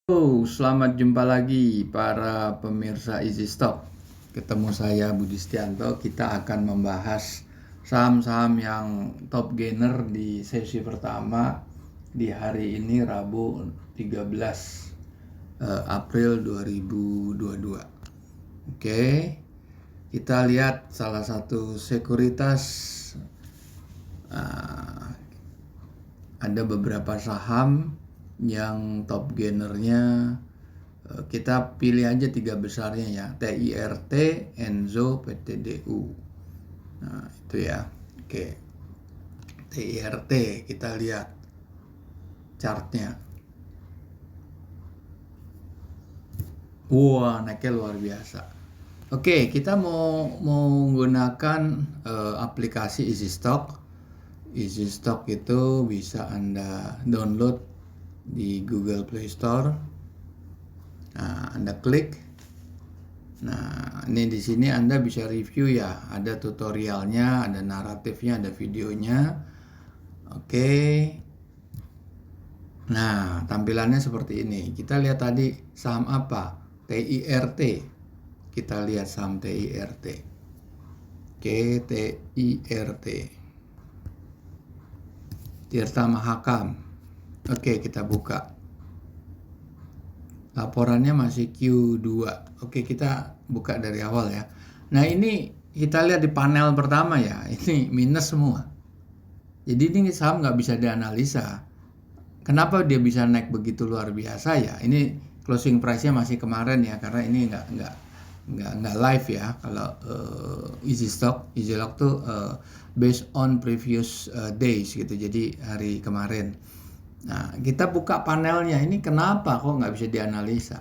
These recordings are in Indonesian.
Selamat jumpa lagi para pemirsa Easy Stock. Ketemu saya Budi Setianto. Kita akan membahas saham-saham yang top gainer di sesi pertama di hari ini Rabu 13 April 2022. Oke, kita lihat salah satu sekuritas. Ada beberapa saham yang top gainernya, kita pilih aja 3 besarnya ya, TIRT, Enzo, PTDU. Nah itu ya. Oke, TIRT kita lihat chartnya. Wah, naiknya luar biasa. Oke, kita mau menggunakan aplikasi Easy Stock. Easy Stock itu bisa Anda download di Google Play Store. Nah, Anda klik. Nah, ini di sini Anda bisa review ya. Ada tutorialnya, ada naratifnya, ada videonya. Oke. Nah, tampilannya seperti ini. Kita lihat tadi saham apa? TIRT. Kita lihat saham TIRT. Oke, TIRT. Tirta Mahakam. Oke, kita buka. Laporannya masih Q2. Oke, kita buka dari awal ya. Nah, ini kita lihat di panel pertama ya. Ini minus semua. Jadi ini saham nggak bisa dianalisa. Kenapa dia bisa naik begitu luar biasa ya? Ini closing price-nya masih kemarin ya, karena ini nggak live ya. Kalau Easy Lock tuh based on previous days gitu. Jadi hari kemarin. Nah, kita buka panelnya. Ini kenapa kok nggak bisa dianalisa?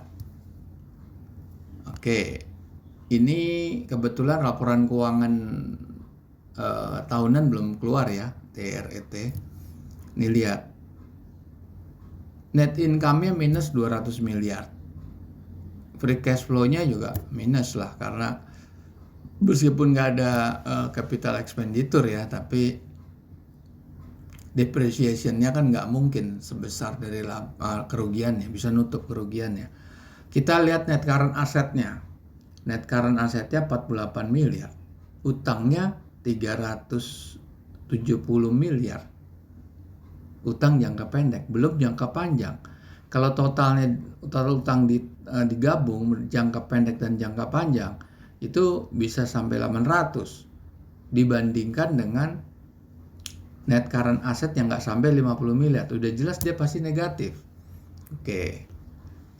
Oke, ini kebetulan laporan keuangan tahunan belum keluar ya, TRET. Ini lihat. Net income-nya minus 200 miliar. Free cash flow-nya juga minus lah, karena meskipun nggak ada capital expenditure ya, tapi depreciation-nya kan nggak mungkin sebesar dari kerugiannya, bisa nutup kerugiannya. Kita lihat net current asset-nya. Net current asset-nya 48 miliar. Utangnya 370 miliar. Utang jangka pendek, belum jangka panjang. Kalau total utang digabung jangka pendek dan jangka panjang itu bisa sampai 800 dibandingkan dengan net current asset yang nggak sampai 50 miliar. Udah jelas dia pasti negatif. Oke,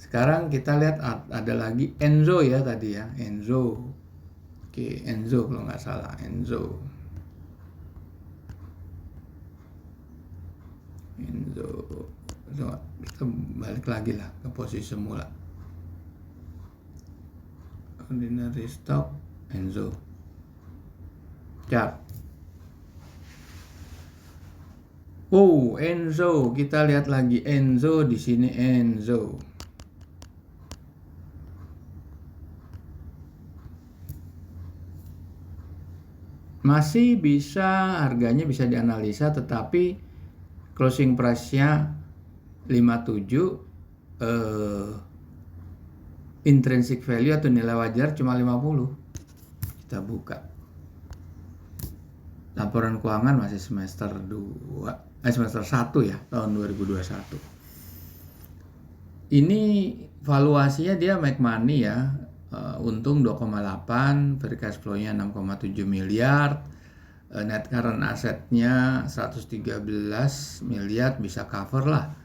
sekarang kita lihat ada lagi Enzo ya tadi ya, Enzo. Oke, Enzo kalau nggak salah, Enzo. Kita balik lagi lah ke posisi semula. Ordinary stock, Enzo. Chart. Enzo, kita lihat lagi Enzo di sini, Enzo. Masih bisa, harganya bisa dianalisa, tetapi closing price-nya 57, intrinsic value atau nilai wajar cuma 50. Kita buka. Laporan keuangan masih semester 1 ya, tahun 2021. Ini valuasinya dia make money ya, untung 2,8, free cash flow-nya 6,7 miliar. Net current asset-nya 113 miliar, bisa cover lah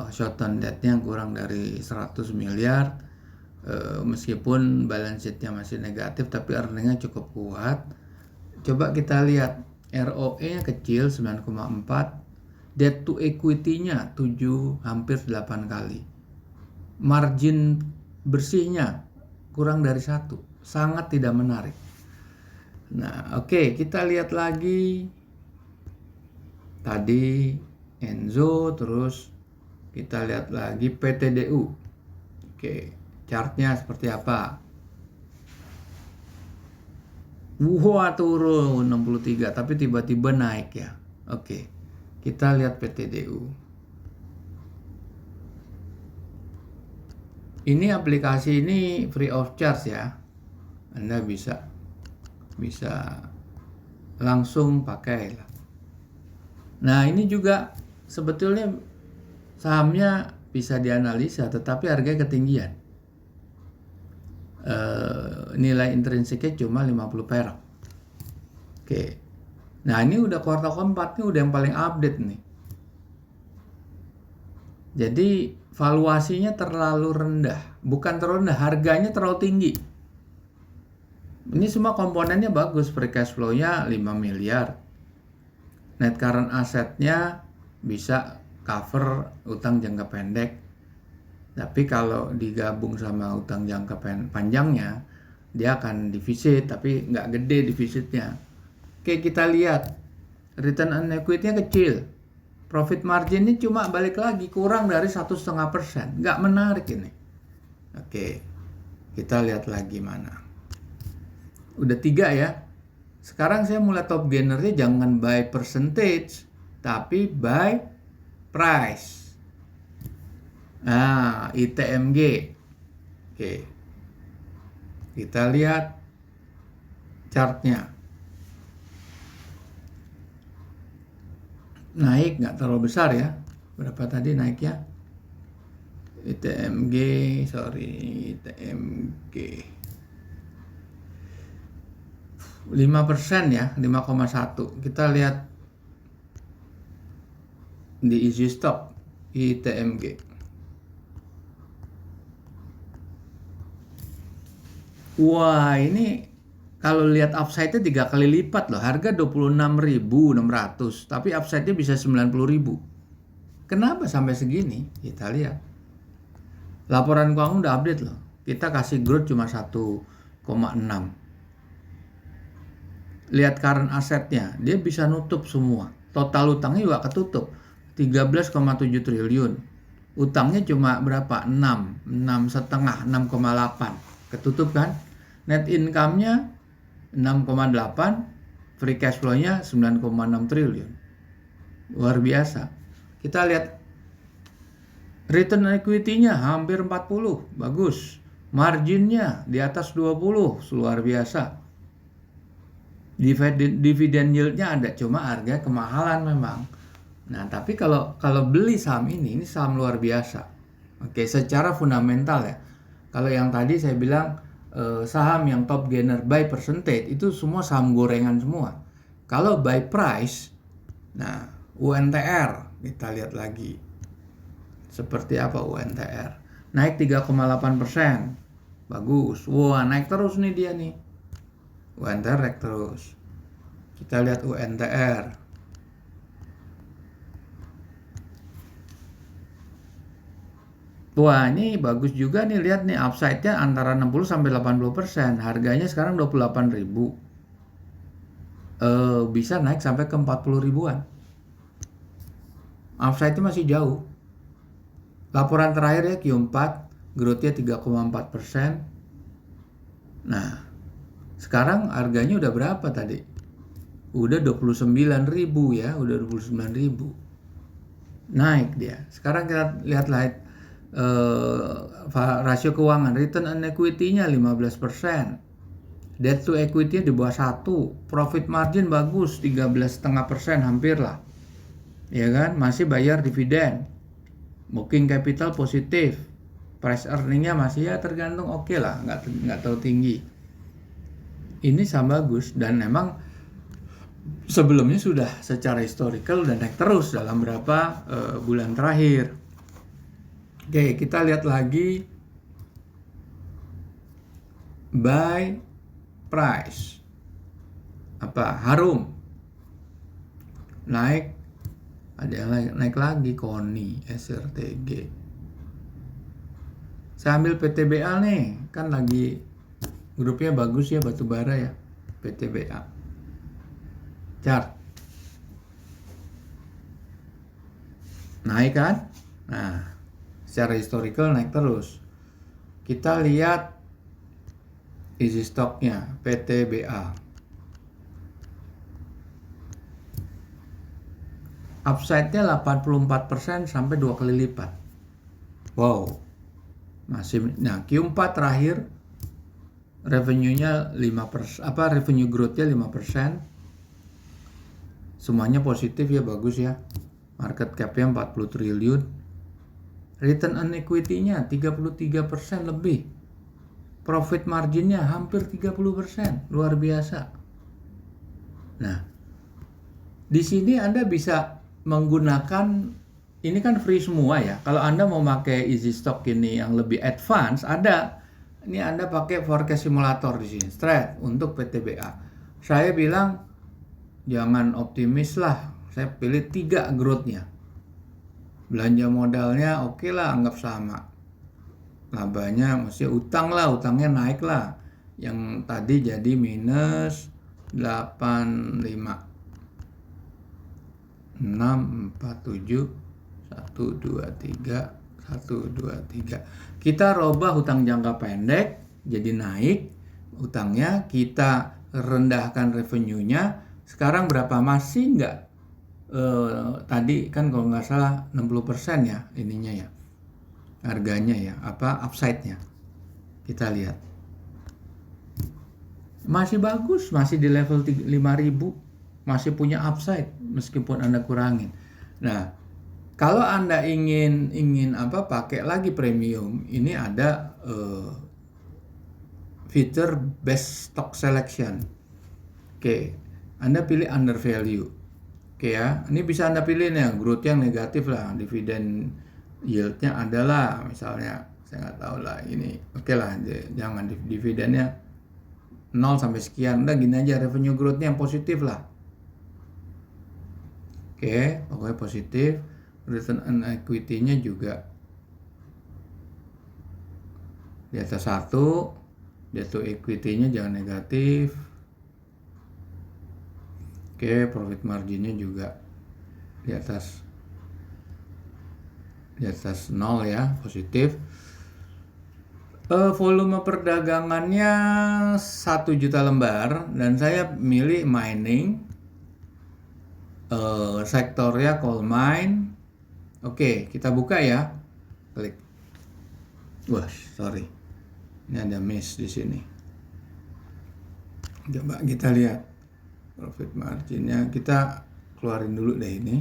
short term debt-nya kurang dari 100 miliar. Meskipun balance sheet-nya masih negatif, tapi earning-nya cukup kuat. Coba kita lihat ROE-nya kecil 9,4, debt to equity-nya 7 hampir 8 kali. Margin bersihnya kurang dari 1, sangat tidak menarik. Nah, oke, kita lihat lagi tadi Enzo, terus kita lihat lagi PTDU. Oke, chartnya seperti apa? Wah, turun 63, tapi tiba-tiba naik ya. Oke, kita lihat PTDU. Ini aplikasi ini free of charge ya. Anda bisa langsung pakai lah. Nah, ini juga sebetulnya sahamnya bisa dianalisa, tetapi harganya ketinggian. Nilai intrinsiknya cuma 50 perak. Oke. Nah, ini udah kuartal keempat, ini udah yang paling update nih. Jadi valuasinya terlalu rendah, bukan terlalu rendah, harganya terlalu tinggi. Ini semua komponennya bagus, free cash flow-nya 5 miliar. Net current asset-nya bisa cover utang jangka pendek. Tapi kalau digabung sama utang jangka panjangnya, dia akan defisit, tapi nggak gede defisitnya. Oke, kita lihat return on equity-nya kecil. Profit margin-nya cuma balik lagi kurang dari 1,5%. Nggak menarik ini. Oke, kita lihat lagi mana. Udah 3 ya. Sekarang saya mulai top gainernya jangan by percentage, tapi by price. Nah, ITMG. Oke. Kita lihat chartnya. Naik nggak terlalu besar ya. Berapa tadi naiknya? ITMG 5% ya, 5,1. Kita lihat di easy stock ITMG. Wah, ini kalau lihat upside-nya 3 kali lipat loh. Harga 26.600, tapi upside-nya bisa 90.000. Kenapa sampai segini? Kita lihat. Laporan keuangan udah update loh. Kita kasih growth cuma 1,6. Lihat current asset-nya, dia bisa nutup semua. Total utangnya juga ketutup, 13,7 triliun. Utangnya cuma berapa? 6,5, 6,8. Ketutup kan? Net income-nya 6,8, free cash flow-nya 9,6 triliun. Luar biasa. Kita lihat return on equity-nya hampir 40, bagus. Margin-nya di atas 20, luar biasa. Dividend yield-nya ada, cuma harga kemahalan memang. Nah, tapi kalau beli saham ini saham luar biasa. Oke, secara fundamental ya. Kalau yang tadi saya bilang saham yang top gainer by percentage itu semua saham gorengan semua. Kalau by price, nah UNTR kita lihat lagi. Seperti apa UNTR? Naik 3,8%. Bagus. Wah, naik terus nih dia nih. UNTR naik terus. Kita lihat UNTR. Wah, ini bagus juga nih, lihat nih upside-nya antara 60 sampai 80%. Harganya sekarang 28.000. Bisa naik sampai ke 40 ribuan. Upside-nya masih jauh. Laporan terakhir ya Q4, growth-nya 3,4%. Nah, sekarang harganya udah berapa tadi? Udah 29.000 ya, udah 29.000. Naik dia. Sekarang kita lihat rasio keuangan, return on equity-nya 15%. Debt to equity-nya di bawah 1. Profit margin bagus, 13,5% hampir lah. Ya kan? Masih bayar dividen. Working capital positif. Price earning-nya masih ya tergantung oke lah, nggak terlalu tinggi. Ini sama bagus dan memang sebelumnya sudah secara historical dan naik terus dalam beberapa bulan terakhir. Oke, kita lihat lagi by price. Harum naik, ada yang naik lagi, KONI, SRTG. Saya ambil PTBA nih, kan lagi grupnya bagus ya, batubara ya, PTBA. Chart naik kan? Nah, secara historical naik terus. Kita lihat easy stock-nya PTBA. Upside-nya 84% sampai 2 kali lipat. Wow. Nah, Q4 terakhir revenue-nya 5%, revenue growth-nya 5%. Semuanya positif ya, bagus ya. Market cap-nya 40 triliun. Return on equity-nya 33% lebih. Profit margin-nya hampir 30%, luar biasa. Nah, di sini Anda bisa menggunakan, ini kan free semua ya. Kalau Anda mau pakai Easy Stock ini yang lebih advance, ini Anda pakai forecast simulator di sini, straight untuk PTBA. Saya bilang jangan optimis lah, saya pilih 3 growth-nya. Belanja modalnya oke lah, anggap sama. Labanya mesti utangnya naik lah. Yang tadi jadi minus 85. 6, 4, 7, 1, 2, 3, 1, 2, 3. Kita robah hutang jangka pendek jadi naik hutangnya, kita rendahkan revenue-nya. Sekarang berapa? Masih nggak? Tadi kan kalau nggak salah 60% ya ininya ya, harganya ya, upside-nya. Kita lihat. Masih bagus, masih di level 5.000, masih punya upside meskipun Anda kurangin. Nah, kalau Anda ingin pakai lagi premium, ini ada feature best stock selection. Oke, Anda pilih under value. Oke ya, ini bisa Anda pilih nih growth yang negatif lah, dividen yield-nya adalah misalnya saya nggak tahu lah ini. Oke lah, jangan dividennya 0 sampai sekian. Udah gini aja, revenue growth-nya yang positif lah. Oke, pokoknya positif. Return on equity-nya juga di atas 1. Debt to equity-nya jangan negatif. Oke, profit margin-nya juga di atas 0 ya, positif. Volume perdagangannya 1 juta lembar dan saya milih mining. Sektornya coal mine. Oke, kita buka ya. Klik. Wah, sorry. Ini ada miss di sini. Coba kita lihat profit marginnya, kita keluarin dulu deh ini.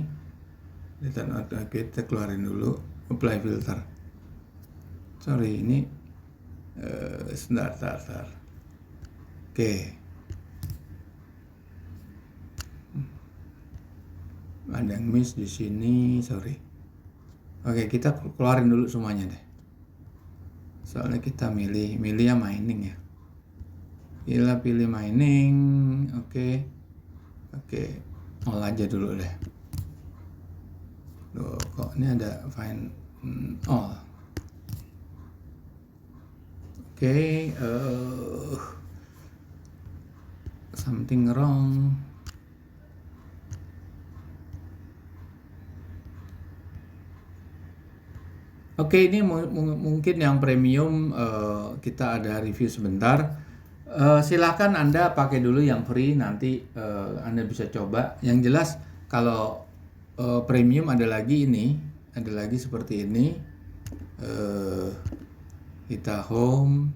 Kita keluarin dulu, apply filter. Sorry, ini sebentar. Oke. Ada yang miss di sini, sorry. Oke, kita keluarin dulu semuanya deh. Soalnya kita milih yang mining ya. Kita pilih mining, oke, all aja dulu deh. Loh, kok ini ada find all. Oke, something wrong. Oke, ini mungkin yang premium kita ada review sebentar. Silakan Anda pakai dulu yang free, nanti Anda bisa coba. Yang jelas kalau premium ada lagi seperti ini. Kita home.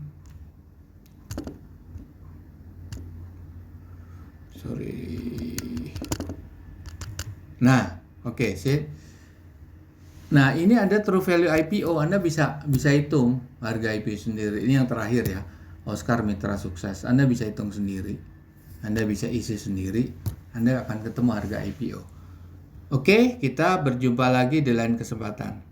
Nah, oke, sip. Nah, ini ada True Value IPO. Anda bisa hitung harga IPO sendiri. Ini yang terakhir ya, Oscar Mitra Sukses. Anda bisa hitung sendiri. Anda bisa isi sendiri. Anda akan ketemu harga IPO. Oke, kita berjumpa lagi di lain kesempatan.